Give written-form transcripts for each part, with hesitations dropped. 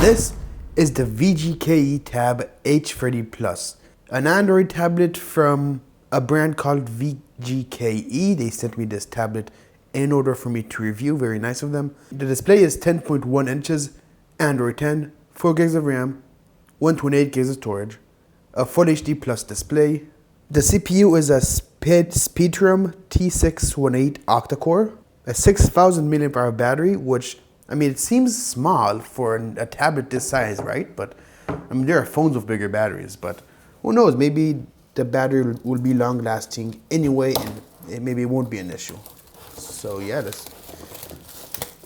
This is the VGKE Tab H30 Plus, an Android tablet from a brand called VGKE. They sent me this tablet in order for me to review. Very nice of them. The display is 10.1 inches, Android 10, 4 gigs of RAM, 128 gigs of storage, a Full HD Plus display. The CPU is a Speedrum T618 octa-core, a 6000 mAh battery, which, I mean, it seems small for a tablet this size, right? But, I mean, there are phones with bigger batteries, but who knows? Maybe the battery will be long lasting anyway, and maybe it won't be an issue. So yeah, let's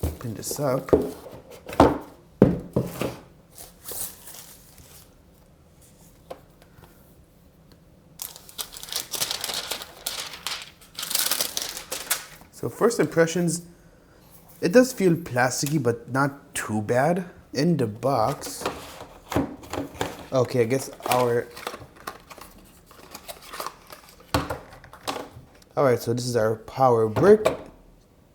open this up. So first impressions, it does feel plasticky, but not too bad. In the box, okay, I guess alright, so this is our power brick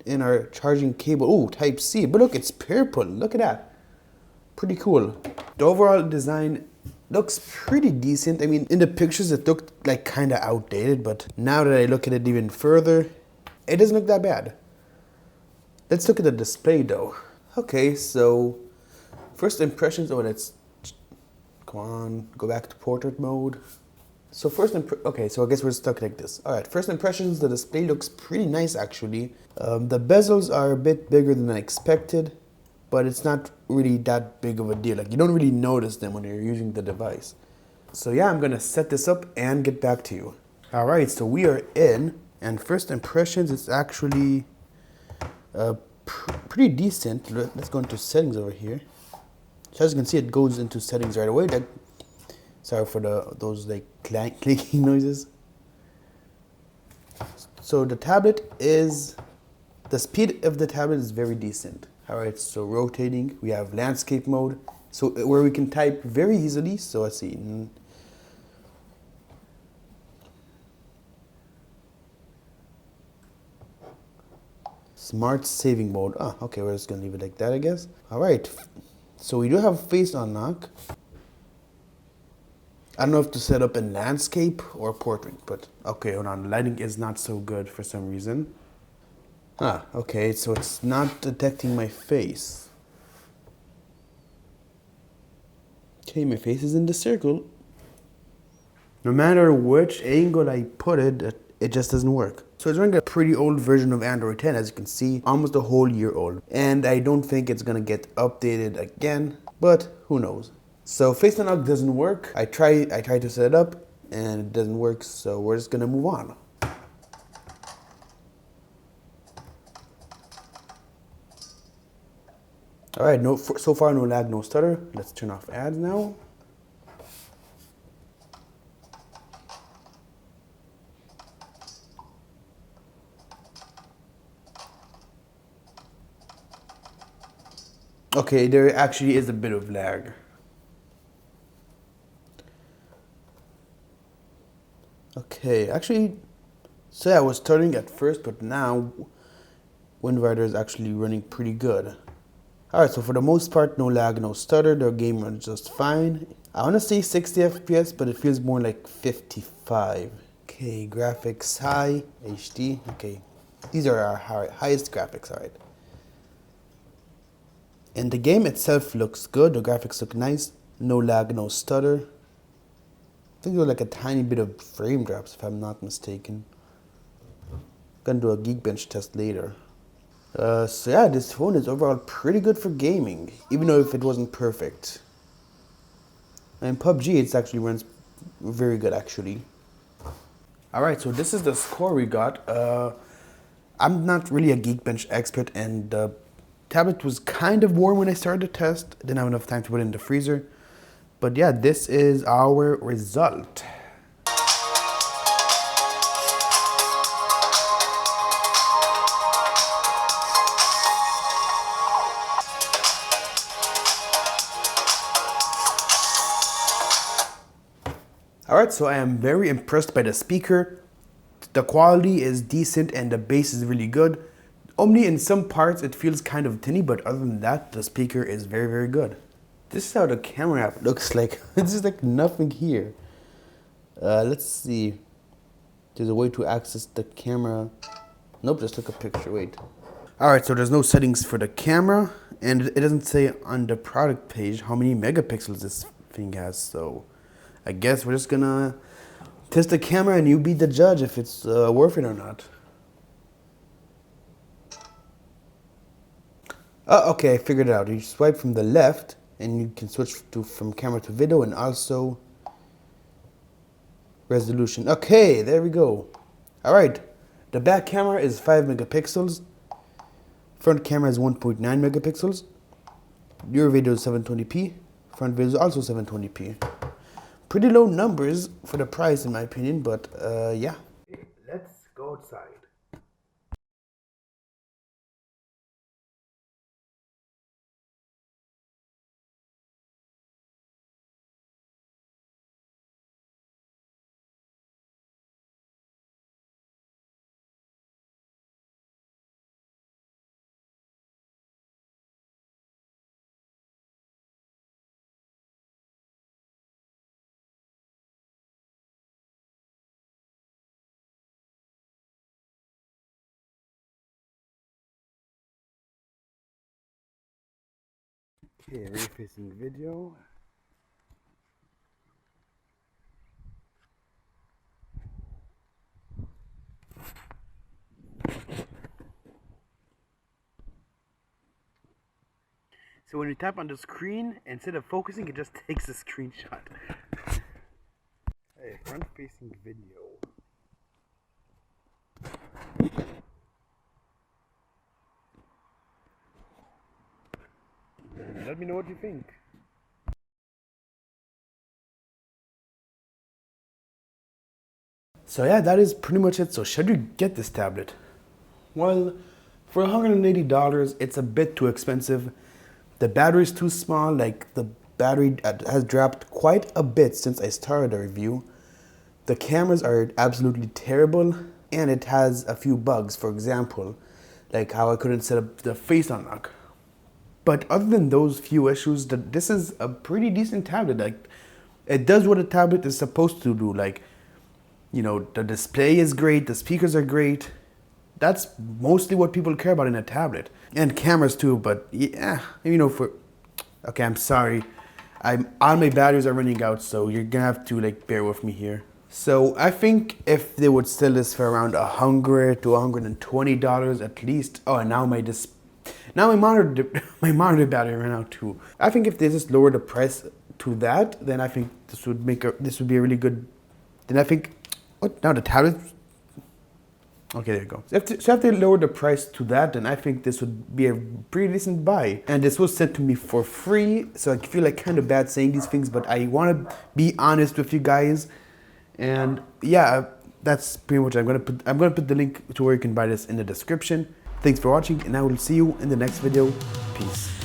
and our charging cable. Oh, Type C, but look, it's purple. Look at that. Pretty cool. The overall design looks pretty decent. I mean, in the pictures it looked like kind of outdated, but now that I look at it even further, it doesn't look that bad. Let's look at the display though. Okay, so first impressions. Oh, let's come on, go back to portrait mode. So okay, so I guess we're stuck like this. All right, first impressions. The display looks pretty nice actually. The bezels are a bit bigger than I expected, but it's not really that big of a deal. Like, you don't really notice them when you're using the device. So yeah, I'm gonna set this up and get back to you. All right, so we are in. And first impressions, it's actually pretty decent. Let's go into settings over here. So as you can see, it goes into settings right away. Sorry for those like clicking noises. So the speed of the tablet is very decent. All right, so rotating, we have landscape mode, so where we can type very easily. So let's see. Smart saving mode. Oh, okay, we're just gonna leave it like that, I guess. All right, so we do have face unlock. I don't know if to set up in landscape or portrait, but okay, hold on. The lighting is not so good for some reason. Ah, okay, so it's not detecting my face. Okay, my face is in the circle. No matter which angle I put it, it just doesn't work. So it's running a pretty old version of Android 10, as you can see, almost a whole year old. And I don't think it's gonna get updated again, but who knows. So face unlock doesn't work. I tried to set it up and it doesn't work, so we're just gonna move on. All right, so far no lag, no stutter. Let's turn off ads now. Okay, there actually is a bit of lag. Okay, actually, so yeah, I was stuttering at first, but now WindRider is actually running pretty good. Alright, so for the most part, no lag, no stutter, the game runs just fine. I want to say 60 FPS, but it feels more like 55. Okay, graphics high, HD, okay. These are our highest graphics, alright. And the game itself looks good, the graphics look nice, no lag, no stutter. I think there was like a tiny bit of frame drops if I'm not mistaken. Gonna do a Geekbench test later. So yeah, this phone is overall pretty good for gaming, even though if it wasn't perfect. And PUBG, it actually runs very good actually. Alright, so this is the score we got. I'm not really a Geekbench expert, and the tablet was kind of warm when I started the test. Didn't have enough time to put it in the freezer. But yeah, this is our result. Alright, so I am very impressed by the speaker. The quality is decent and the bass is really good. Only in some parts it feels kind of tinny, but other than that, the speaker is very, very good. This is how the camera app looks like. It's just like nothing here. Let's see. There's a way to access the camera. Nope, just took a picture. Wait. Alright, so there's no settings for the camera, and it doesn't say on the product page how many megapixels this thing has. So I guess we're just gonna test the camera and you be the judge if it's worth it or not. Oh, okay, I figured it out. You swipe from the left and you can switch from camera to video and also resolution. Okay, there we go. Alright, the back camera is 5 megapixels. Front camera is 1.9 megapixels. Rear video is 720p. Front video is also 720p. Pretty low numbers for the price in my opinion, but yeah. Let's go outside. Okay, rear-facing video. So when you tap on the screen, instead of focusing, it just takes a screenshot. Hey, front-facing video. Let me know what you think. So yeah, that is pretty much it. So should you get this tablet? Well, for $180, it's a bit too expensive. The battery is too small. Like, the battery has dropped quite a bit since I started the review. The cameras are absolutely terrible, and it has a few bugs. For example, like how I couldn't set up the face unlock. But other than those few issues, this is a pretty decent tablet. Like, it does what a tablet is supposed to do. Like, you know, the display is great, the speakers are great. That's mostly what people care about in a tablet. And cameras too, but yeah, you know, okay, I'm sorry. All my batteries are running out, so you're gonna have to like bear with me here. So I think if they would sell this for around $100 to $120 at least. Oh, and now my monitor battery ran out too. I think if they just lower the price to that, then I think this would be a really good. Then I think, what now the tablet? Okay, there you go. So if they lower the price to that, then I think this would be a pretty decent buy. And this was sent to me for free, so I feel like kind of bad saying these things, but I want to be honest with you guys. And yeah, that's pretty much. I'm gonna put the link to where you can buy this in the description. Thanks for watching, and I will see you in the next video. Peace.